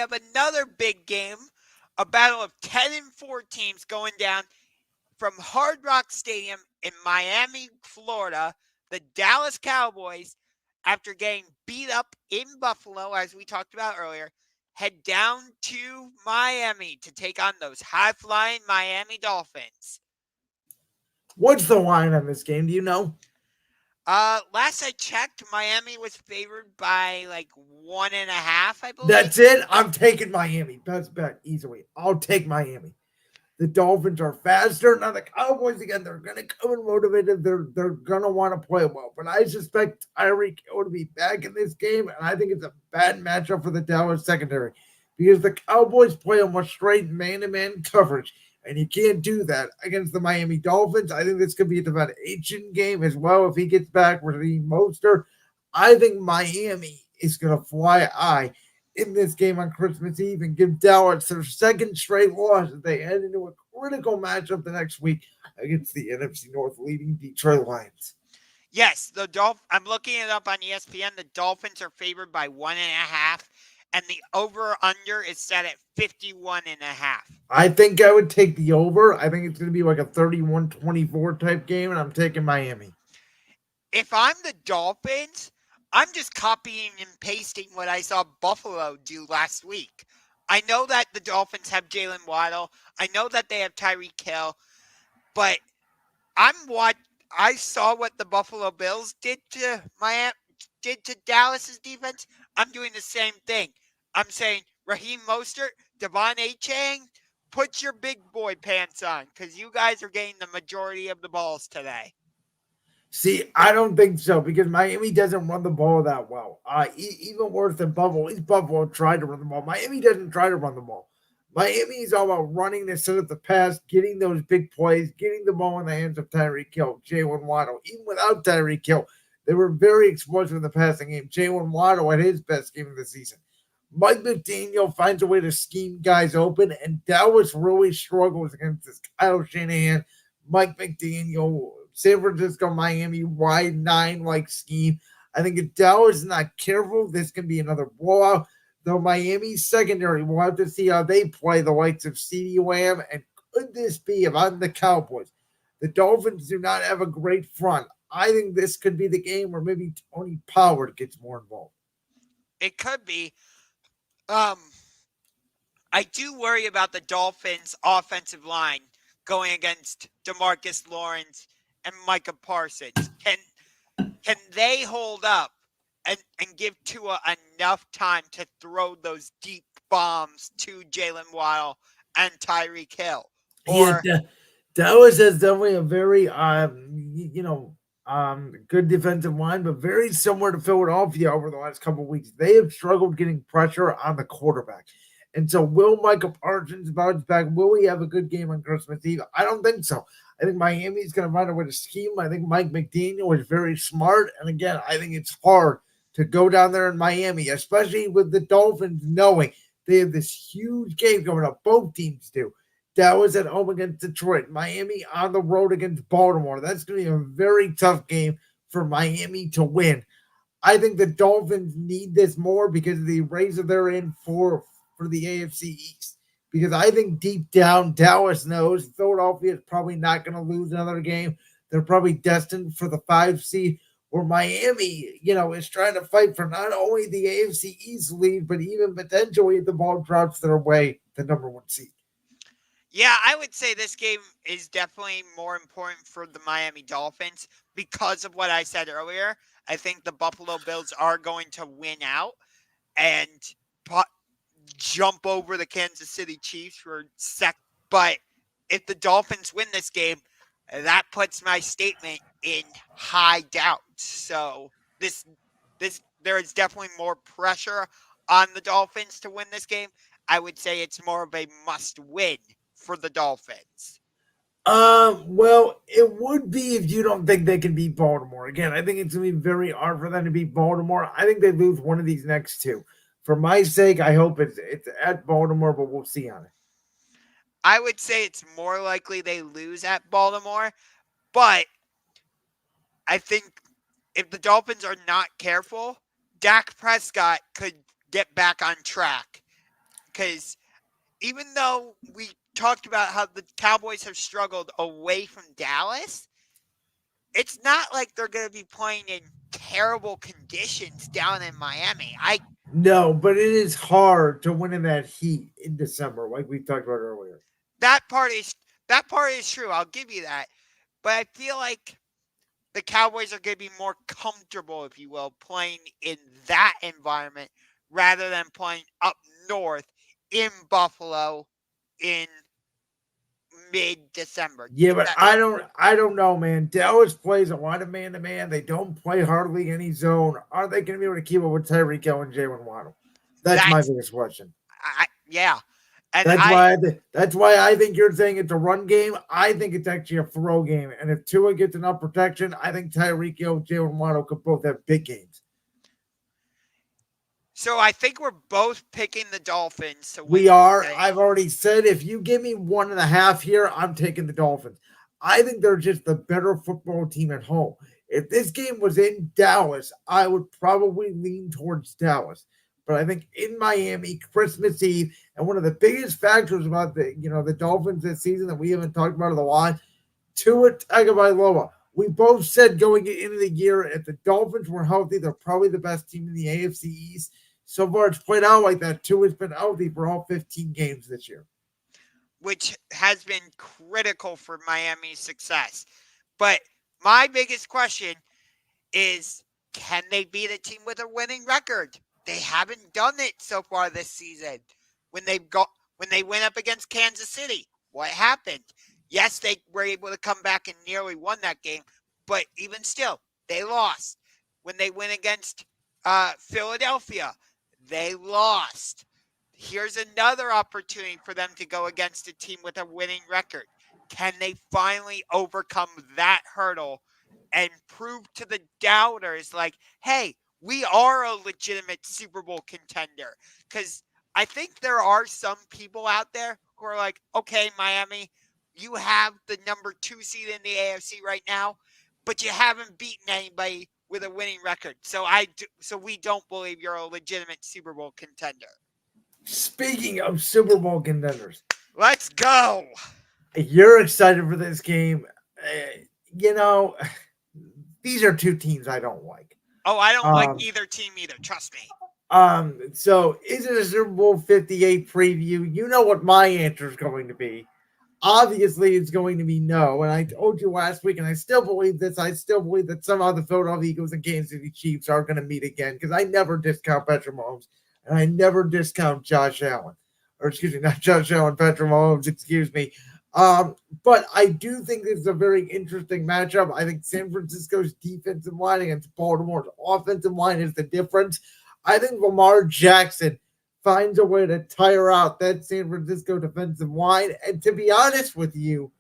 have another big game, a battle of 10 and 4 teams going down from Hard Rock Stadium in Miami, Florida. The Dallas Cowboys, after getting beat up in Buffalo, as we talked about earlier, head down to Miami to take on those high-flying Miami Dolphins. What's the line on this game? Do you know? Last I checked, Miami was favored by like 1.5, I believe. That's it. I'm taking Miami. Best bet easily. I'll take Miami. The Dolphins are faster. Now the Cowboys again, they're gonna come in motivated. They're gonna want to play well. But I suspect Tyreek Hill to be back in this game, and I think it's a bad matchup for the Dallas secondary because the Cowboys play almost straight man-to-man coverage, and you can't do that against the Miami Dolphins. I think this could be a division game as well if he gets back with the Mostert. I think Miami is gonna fly high in this game on Christmas Eve and give Dallas their second straight loss as they head into a critical matchup the next week against the NFC North leading Detroit Lions. Yes, I'm looking it up on ESPN. The Dolphins are favored by 1.5, and the over/under is set at 51.5. I think I would take the over. I think it's going to be like a 31-24 type game, and I'm taking Miami. If I'm the Dolphins, I'm just copying and pasting what I saw Buffalo do last week. I know that the Dolphins have Jalen Waddle. I know that they have Tyreek Hill, but I saw what the Buffalo Bills did to Dallas's defense. I'm doing the same thing. I'm saying Raheem Mostert, Devon Achane, put your big boy pants on because you guys are getting the majority of the balls today. See, I don't think so because Miami doesn't run the ball that well. Even worse than Buffalo. At least Buffalo tried to run the ball. Miami doesn't try to run the ball. Miami is all about running to set up the pass, getting those big plays, getting the ball in the hands of Tyreek Hill, Jalen Waddle. Even without Tyreek Hill, they were very explosive in the passing game. Jalen Waddle had his best game of the season. Mike McDaniel finds a way to scheme guys open, and Dallas really struggles against this Kyle Shanahan, Mike McDaniel, San Francisco, Miami, wide nine like scheme. I think if Dallas is not careful, this can be another blowout. Though Miami's secondary, we'll have to see how they play the likes of CeeDee Lamb. And could this be, if I'm the Cowboys, the Dolphins do not have a great front. I think this could be the game where maybe Tony Pollard gets more involved. It could be. Um, I do worry about the Dolphins' offensive line going against DeMarcus Lawrence and Micah Parsons. Can they hold up and give Tua enough time to throw those deep bombs to Jalen Waddle and Tyreek Hill? Yeah, Or Dallas has definitely a very, good defensive line, but very similar to Philadelphia over the last couple of weeks. They have struggled getting pressure on the quarterback. And so, will Micah Parsons bounce back? Will he have a good game on Christmas Eve? I don't think so. I think Miami's going to find a way to scheme. I think Mike McDaniel is very smart. And again, I think it's hard to go down there in Miami, especially with the Dolphins knowing they have this huge game coming up. Both teams do. Dallas at home against Detroit, Miami on the road against Baltimore. That's going to be a very tough game for Miami to win. I think the Dolphins need this more because of the race that they're in for the AFC East. Because I think deep down, Dallas knows Philadelphia is probably not going to lose another game. They're probably destined for the 5 seed. Where Miami, is trying to fight for not only the AFC East lead, but even potentially if the ball drops their way, the number 1 seed. yeah, I would say this game is definitely more important for the Miami Dolphins because of what I said earlier. I think the Buffalo Bills are going to win out and jump over the Kansas City Chiefs for sec. But if the Dolphins win this game, that puts my statement in high doubt. So there is definitely more pressure on the Dolphins to win this game. I would say it's more of a must win for the Dolphins. Well, it would be if you don't think they can beat Baltimore. Again, I think it's gonna be very hard for them to beat Baltimore. I think they lose one of these next two. For my sake, I hope it's at Baltimore, but we'll see on it. I would say it's more likely they lose at Baltimore, but I think if the Dolphins are not careful, Dak Prescott could get back on track because even though we talked about how the Cowboys have struggled away from Dallas, it's not like they're going to be playing in terrible conditions down in Miami. No, but it is hard to win in that heat in December, like we talked about earlier. that part is that part is true. I'll give you that. But I feel like the Cowboys are going to be more comfortable, if you will, playing in that environment rather than playing up north in Buffalo in mid-December. Yeah, but I don't know, man. Dallas plays a lot of man to man. They don't play hardly any zone. Are they going to be able to keep up with Tyreek Hill and Jalen Waddle? That's my That's biggest question. yeah, and That's why that's why I think you're saying it's a run game. I think it's actually a throw game. And if Tua gets enough protection, I think Tyreek Hill and Jalen Waddle could both have big games. so I think we're both picking the Dolphins to win We are. this game. I've already said if you give me 1.5 here, I'm taking the Dolphins. I think they're just the better football team at home. If this game was in Dallas, I would probably lean towards Dallas. But I think in Miami, Christmas Eve, and one of the biggest factors about the Dolphins this season that we haven't talked about a lot, Tua Tagovailoa. We both said going into the year, if the Dolphins were healthy, they're probably the best team in the AFC East. So far, it's played out like that. Tua's been healthy for all 15 games this year. Which has been critical for Miami's success. But my biggest question is, can they beat a team with a winning record? They haven't done it so far this season. When they went up against Kansas City, what happened? Yes, they were able to come back and nearly won that game, but even still, they lost. When they went against Philadelphia, they lost. Here's another opportunity for them to go against a team with a winning record. Can they finally overcome that hurdle and prove to the doubters, like, hey, we are a legitimate Super Bowl contender? Because I think there are some people out there who are like, okay, Miami, you have the number 2 seed in the AFC right now, but you haven't beaten anybody with a winning record. So we don't believe you're a legitimate Super Bowl contender. Speaking of Super Bowl contenders, Let's go. you're excited for this game. You know, these are two teams I don't like. Oh, I don't like Um, either team either. Trust me. so is it a Super Bowl 58 preview? You know what my answer is going to be. Obviously, it's going to be no. And I told you last week, and I still believe this. I still believe that somehow the Philadelphia Eagles and Kansas City Chiefs are going to meet again because I never discount Patrick Mahomes and I never discount Josh Allen. Or excuse me, not Josh Allen, Patrick Mahomes, excuse me. But I do think this is a very interesting matchup. I think San Francisco's defensive line against Baltimore's offensive line is the difference. I think Lamar Jackson finds a way to tire out that San Francisco defensive line. And to be honest with you,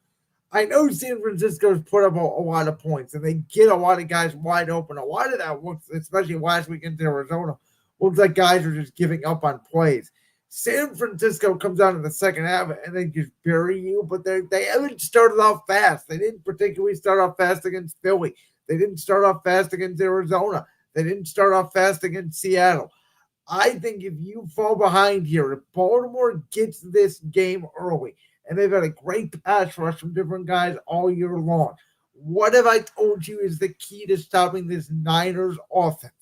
I know San Francisco's put up a lot of points and they get a lot of guys wide open. A lot of that looks, especially last week in Arizona, looks like guys are just giving up on plays. San Francisco comes out in the second half and they just bury you, but they haven't started off fast. They didn't particularly start off fast against Philly. They didn't start off fast against Arizona. They didn't start off fast against Seattle. I think if you fall behind here, if Baltimore gets this game early, and they've had a great pass rush from different guys all year long, what have I told you is the key to stopping this Niners offense?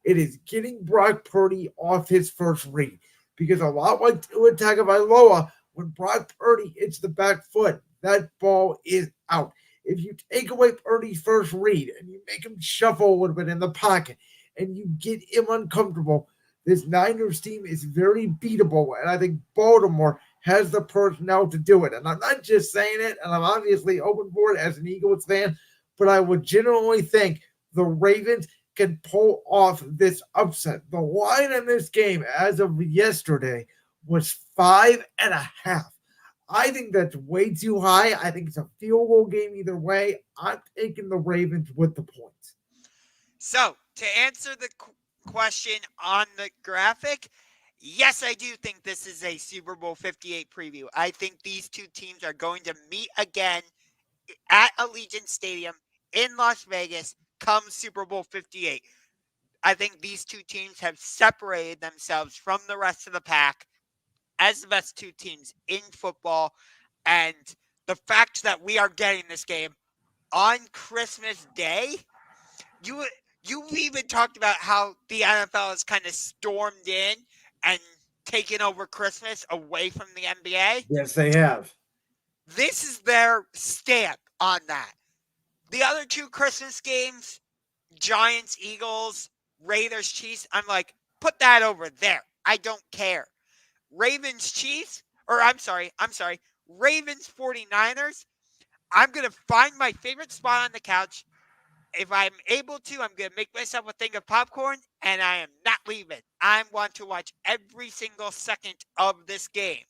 It is getting Brock Purdy off his first read. Because a lot like Tua Tagovailoa, when Brock Purdy hits the back foot, that ball is out. If you take away Purdy's first read and you make him shuffle a little bit in the pocket and you get him uncomfortable, this Niners team is very beatable, and I think Baltimore has the personnel to do it. And I'm not just saying it, and I'm obviously open for it as an Eagles fan, but I would genuinely think the Ravens can pull off this upset. The line in this game as of yesterday was 5.5. I think that's way too high. I think it's a field goal game either way. I'm taking the Ravens with the points. So, to answer the question on the graphic, yes, I do think this is a Super Bowl 58 preview. I think these two teams are going to meet again at Allegiant Stadium in Las Vegas come Super Bowl 58. I think these two teams have separated themselves from the rest of the pack as the best two teams in football. And the fact that we are getting this game on Christmas Day, you you even talked about how the NFL has kind of stormed in and taken over Christmas away from the NBA. Yes, they have. This is their stamp on that. The other two Christmas games, Giants, Eagles, Raiders, Chiefs, I'm like, put that over there. I don't care. Ravens, Chiefs, or I'm sorry, Ravens, 49ers. I'm going to find my favorite spot on the couch. If I'm able to, I'm going to make myself a thing of popcorn, and I am not leaving. I want to watch every single second of this game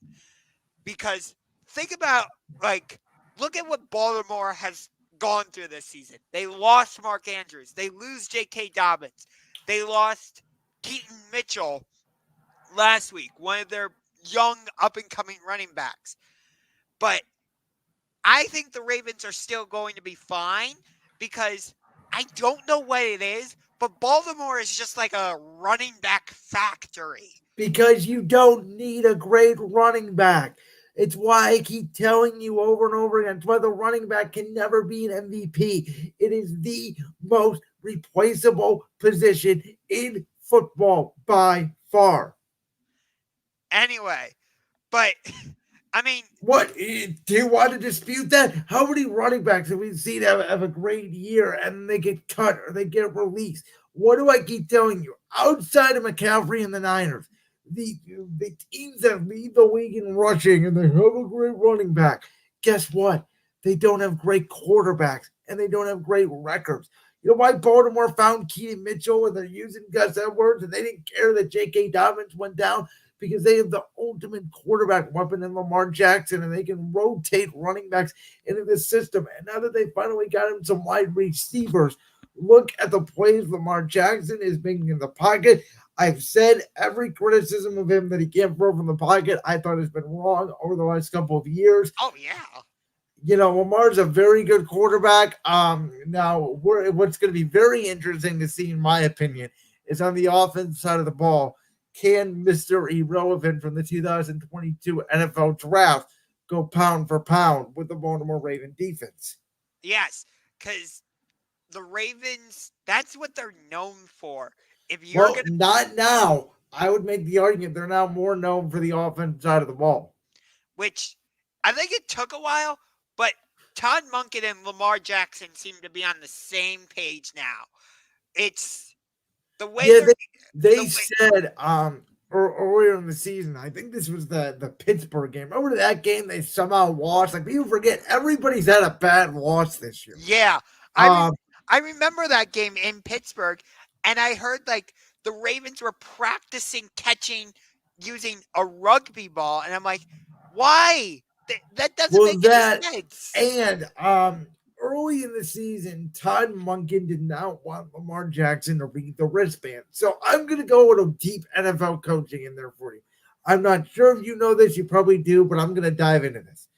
because think about, like, look at what Baltimore has gone through this season. They lost Mark Andrews. They lose J.K. Dobbins. They lost Keaton Mitchell last week, one of their young up and coming running backs. But I think the Ravens are still going to be fine because I don't know what it is, but Baltimore is just like a running back factory. Because you don't need a great running back. It's why I keep telling you over and over again. It's why the running back can never be an MVP. It is the most replaceable position in football by far. Anyway, but I mean, What do you want to dispute that? How many running backs have we seen have a great year and they get cut or they get released? What do I keep telling you? Outside of McCaffrey and the Niners, the teams that lead the league in rushing and they have a great running back, guess what? They don't have great quarterbacks and they don't have great records. You know why Baltimore found Keaton Mitchell and they're using Gus Edwards and they didn't care that J.K. Dobbins went down? Because they have the ultimate quarterback weapon in Lamar Jackson and they can rotate running backs into the system. And now that they finally got him some wide receivers, look at the plays Lamar Jackson is making in the pocket. I've said every criticism of him that he can't throw from the pocket, I thought has been wrong over the last couple of years. oh yeah. You know, Lamar's a very good quarterback. Now what's going to be very interesting to see, in my opinion, is on the offense side of the ball. Can Mr. Irrelevant from the 2022 NFL Draft go pound for pound with the Baltimore Raven defense? Yes, because the Ravens, that's what they're known for. If you're Well, going to, not now. I would make the argument they're now more known for the offense side of the ball. which I think it took a while, but Todd Monken and Lamar Jackson seem to be on the same page now. It's the way Yeah, they're, the they way, said earlier in the season, I think this was the Pittsburgh game. Remember that game they somehow lost? Like people forget everybody's had a bad loss this year. yeah, I re- Um, I remember that game in Pittsburgh, and I heard like the Ravens were practicing catching using a rugby ball, and I'm like, why? That doesn't well, make any that sense. and early in the season, Todd Munkin did not want Lamar Jackson to read the wristband. So I'm going to go with a deep NFL coaching in there for you. I'm not sure if you know this, you probably do, but I'm going to dive into this.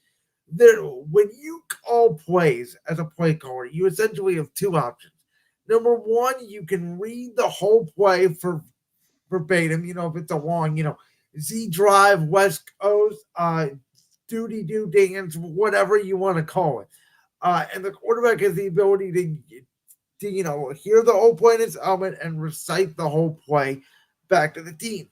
When you call plays as a play caller, you essentially have two options. Number one, you can read the whole play for verbatim. You know, if it's a long, Z drive, West Coast, duty do dance, whatever you want to call it. And the quarterback has the ability to hear the whole play in his helmet and recite the whole play back to the team.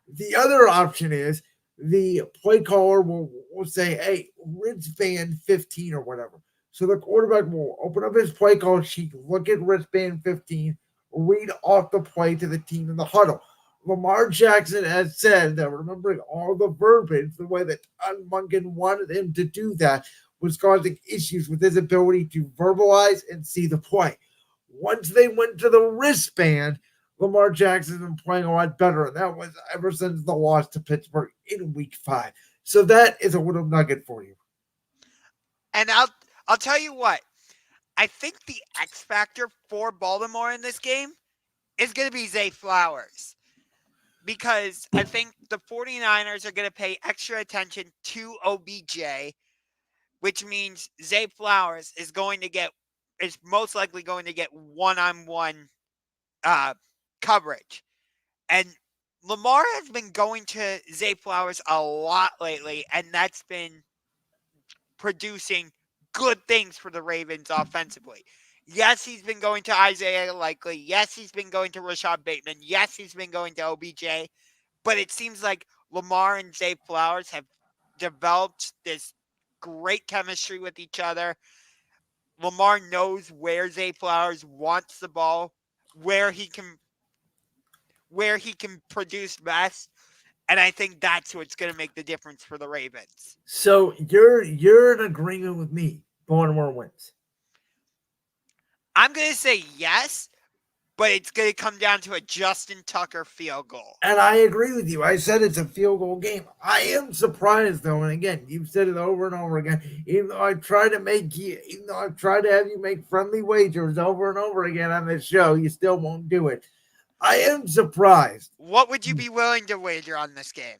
The other option is the play caller will say, hey, wristband 15 or whatever. So the quarterback will open up his play call sheet, look at wristband 15, read off the play to the team in the huddle. Lamar Jackson has said that remembering all the verbiage, the way that Todd Munkin wanted him to do that, was causing issues with his ability to verbalize and see the play. Once they went to the wristband, Lamar Jackson's been playing a lot better, and that was ever since the loss to Pittsburgh in Week 5. So that is a little nugget for you. And I'll tell you what. I think the X factor for Baltimore in this game is going to be Zay Flowers because I think the 49ers are going to pay extra attention to OBJ, which means Zay Flowers is most likely going to get one-on-one uh, coverage. And Lamar has been going to Zay Flowers a lot lately, and that's been producing good things for the Ravens offensively. Yes, he's been going to Isaiah Likely. Yes, he's been going to Rashad Bateman. Yes, he's been going to OBJ. But it seems like Lamar and Zay Flowers have developed this great chemistry with each other. Lamar knows where Zay Flowers wants the ball, where he can produce best, and I think that's what's going to make the difference for the Ravens. So you're in agreement with me. Baltimore wins. I'm going to say yes, but it's going to come down to a Justin Tucker field goal. And I agree with you. I said it's a field goal game. I am surprised though, and again, you've said it over and over again. Even though I've tried to have you make friendly wagers over and over again on this show, you still won't do it. I am surprised. What would you be willing to wager on this game?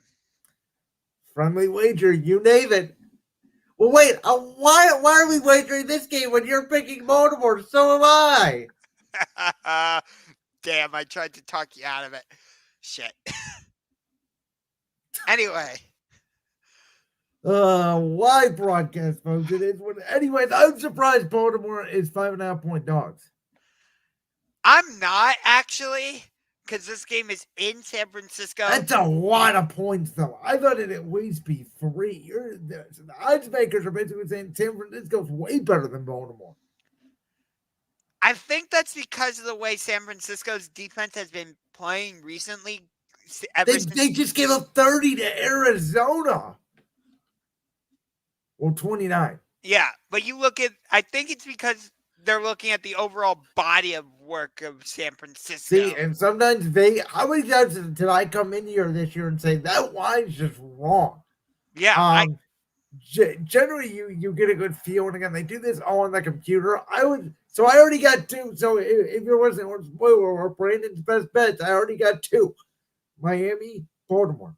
Friendly wager, you name it. Well, wait. Why are we wagering this game when you're picking Baltimore? So am I. Damn, I tried to talk you out of it. Shit. Anyway. Why broadcast, folks? It is what. Anyways, I'm surprised Baltimore is 5.5-point dogs. I'm not actually, because this game is in San Francisco. That's a lot of points, though. I thought it'd at least be 3. The odds makers are basically saying San Francisco's way better than Baltimore. I think that's because of the way San Francisco's defense has been playing recently. They just gave up 30 to Arizona. Well, 29. Yeah, but you look at, I think it's because they're looking at the overall body of work of San Francisco. See, and sometimes how many times did I come in here this year and say that line's just wrong? Yeah. Generally, you get a good feel, and again, they do this all on the computer. I already got 2. So if you're listening, spoiler, Brandon's best bets, I already got 2. Miami, Baltimore.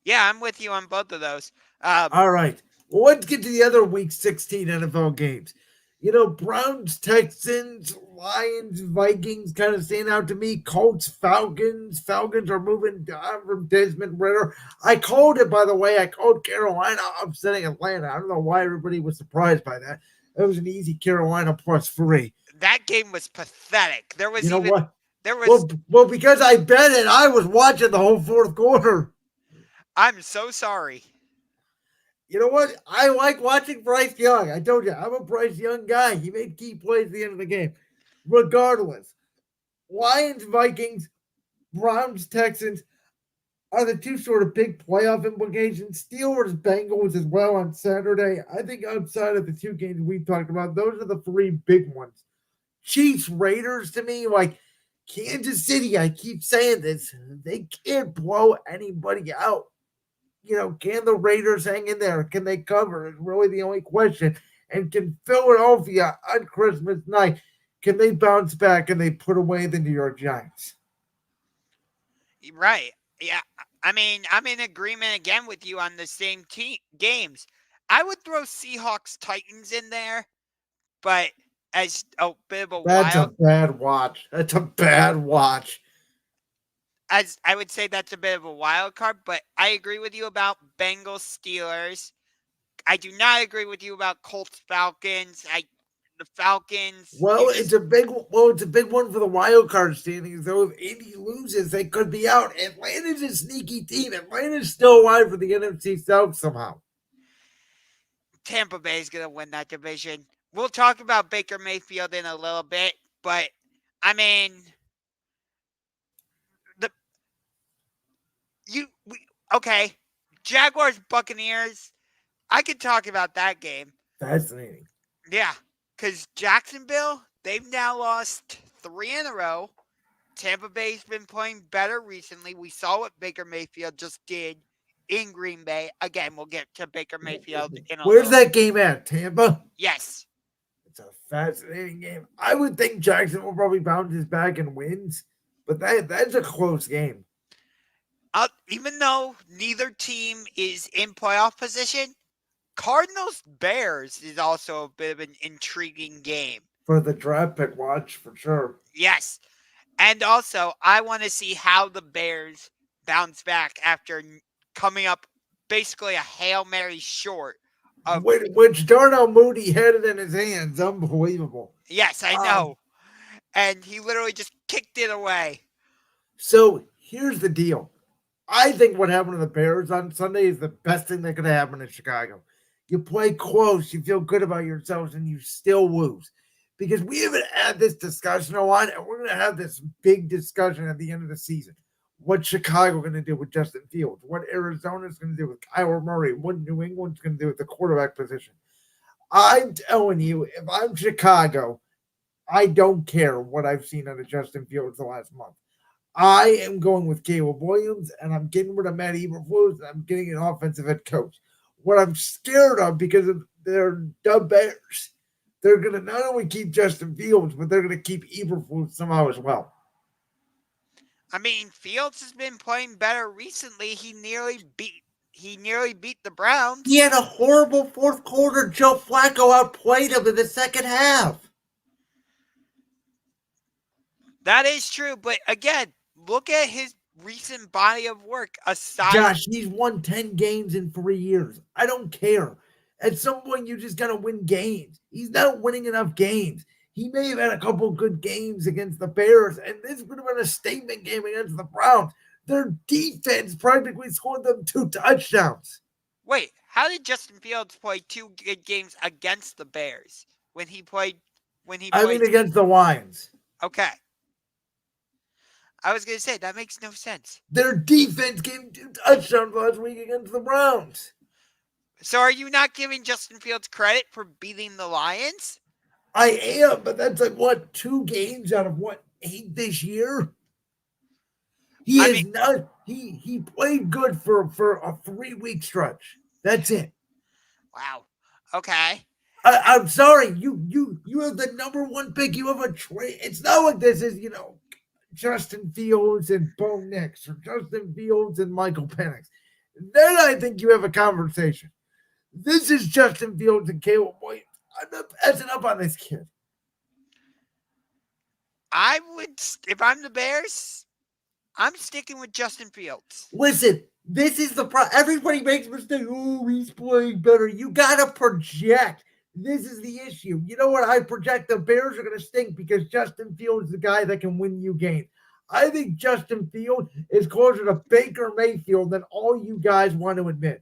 Yeah, I'm with you on both of those. All right. Well, let's get to the other Week 16 NFL games. Browns, Texans, Lions, Vikings kind of stand out to me. Colts, Falcons. Falcons are moving down from Desmond Ritter. I called it, by the way. I called Carolina upsetting Atlanta. I don't know why everybody was surprised by that. It was an easy Carolina +3. That game was pathetic. There was what? There was well, because I bet it, I was watching the whole fourth quarter. I'm so sorry. You know what? I like watching Bryce Young. I told you, I'm a Bryce Young guy. He made key plays at the end of the game. Regardless, Lions, Vikings, Browns, Texans are the 2 sort of big playoff implications. Steelers, Bengals as well on Saturday. I think outside of the 2 games we've talked about, those are the 3 big ones. Chiefs, Raiders, to me, like Kansas City, I keep saying this, they can't blow anybody out. Can the Raiders hang in there? Can they cover? Is really the only question. And can Philadelphia on Christmas night, can they bounce back and they put away the New York Giants? Right. Yeah. I mean, I'm in agreement again with you on the same games. I would throw Seahawks Titans in there, but as a bit of a That's a bad watch. That's a bad watch. As I would say, that's a bit of a wild card, but I agree with you about Bengals Steelers. I do not agree with you about Colts Falcons. The Falcons. Well, it's a big one for the wild card standings. Though if Indy loses, they could be out. Atlanta's a sneaky team. Atlanta's still alive for the NFC South somehow. Tampa Bay is going to win that division. We'll talk about Baker Mayfield in a little bit, but I mean, okay, Jaguars Buccaneers. I could talk about that game. Fascinating. Yeah, because Jacksonville, they've now lost 3 in a row. Tampa Bay's been playing better recently. We saw what Baker Mayfield just did in Green Bay. Again, we'll get to Baker Mayfield in a Where's that game at? Tampa? Yes. It's a fascinating game. I would think Jackson will probably bounce back and wins, but that's a close game. Even though neither team is in playoff position, Cardinals-Bears is also a bit of an intriguing game. For the draft pick watch, for sure. Yes. And also, I want to see how the Bears bounce back after coming up basically a Hail Mary short of. Which Darnell Mooney had it in his hands. Unbelievable. Yes, I Um, know. And he literally just kicked it away. so here's the deal. I think what happened to the Bears on Sunday is the best thing that could happen in Chicago. You play close, you feel good about yourselves, and you still lose. Because we haven't had this discussion a lot, and we're going to have this big discussion at the end of the season. What Chicago going to do with Justin Fields? What Arizona's going to do with Kyler Murray? What New England's going to do with the quarterback position? I'm telling you, if I'm Chicago, I don't care what I've seen out of Justin Fields the last month. I am going with Caleb Williams, and I'm getting rid of Matt Eberflus, and I'm getting an offensive head coach. What I'm scared of because of their dub Bears, they're going to not only keep Justin Fields, but they're going to keep Eberflus somehow as well. I mean, Fields has been playing better recently. He nearly beat the He Browns. had a horrible fourth quarter. Joe Flacco outplayed him in the second half. That is true, but again, look at his recent body of work aside. Josh, he's won 10 games in 3 years. I don't care. At some point, you just got to win games. He's not winning enough games. He may have had a couple good games against the Bears, and this would have been a statement game against the Browns. Their defense practically scored them 2 touchdowns. Wait, how did Justin Fields play 2 good games against the Bears when he played? When he I mean, played, against the Lions. okay. I was gonna say that makes no sense. Their defense gave 2 touchdowns last week against the Browns. So are you not giving Justin Fields credit for beating the Lions? I am, but that's like what 2 games out of what 8 this year. He I is mean, not. He played good for a 3-week stretch. That's it. wow. Okay. I'm sorry. You have the number 1 pick. You have a trade. It's not like this is Justin Fields and Bo Nix or Justin Fields and Michael Penix. Then I think you have a conversation. This is Justin Fields and Caleb Williams. I'm not passing up on this kid. I would, if I'm the Bears, I'm sticking with Justin Fields. Listen, this is the problem. Everybody makes mistakes. Oh, he's playing better. You gotta project. This is the issue. You know what? I project the Bears are gonna stink because Justin Fields is the guy that can win you games. I think Justin Fields is closer to Baker Mayfield than all you guys want to admit.